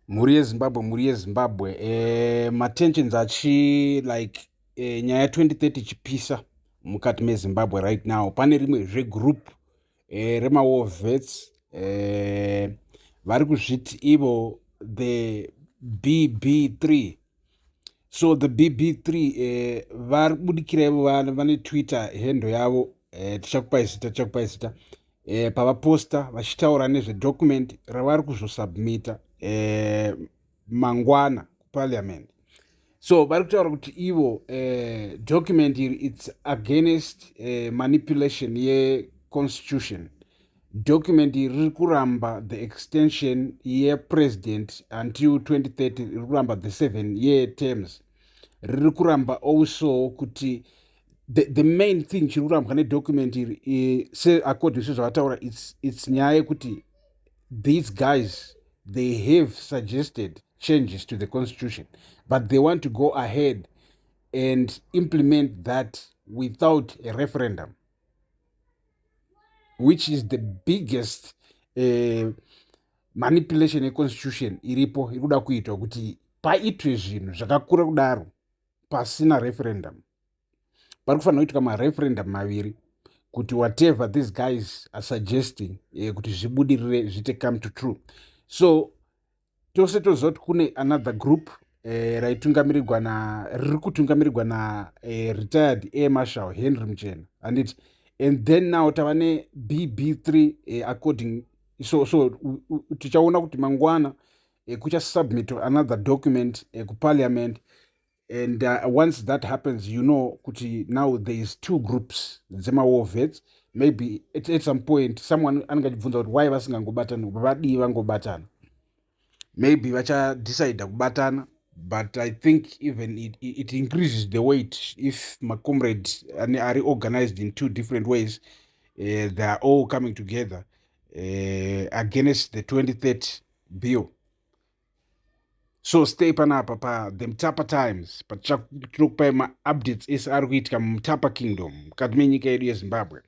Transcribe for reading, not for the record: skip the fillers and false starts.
Mhuri yeZimbabwe, matensions achi like nyaya 2030 chipisa mukati meZimbabwe right now. Pane rimwe zvegroup Rema war vets vari kuzviti ivo the BB3. So the BB3 vari kubudikira ivo vane Twitter handle yavo, tichakupai zita pavaposta vachitaura nezvedocument ravari kuzosubmita mangwana kuparliament. So vari kutaura kuti ivo document iri its against manipulation yeconstitution. Document iri riri kuramba the extension yepresident until 2030, riri kuramba the 7-year terms. Riri kuramba also kuti the main thing chiri kurambwa nedocument iri according sezvavataura its nyaya yekuti these guys, they have suggested changes to the constitution, but they want to go ahead and implement that without a referendum, which is the biggest manipulation yeconstitution iripo iri kuda kuitwa kuti paitwe zvinhu zvakakura kudaro pasina referendum. Pari kufanira kuitwa mareferendum maviri kuti whatever these guys are suggesting kuti zvibudirire zvite come to true. So tose toziva kuti kune another group riri kutungamirirwa retired air marshal Henry Muchena and then now tava BB3 according so tichaona kuti mangwana kuchasubmit another document kuparliament. And once that happens, you know, kuti now there is two groups dzema-war vets. Maybe at some point someone angachibvunza kuti why vasingangobatana, vadii vangobatana. Maybe vachadecide kubatana, but I think even it increases the weight if my comrades are organized in two different ways. They are all coming together against the 2030 bill. So stay panapa pa the Mtapa Times, pa tinokupai ma updates esi ari kuitika muMtapa Kingdom mukati menyika yedu yeZimbabwe.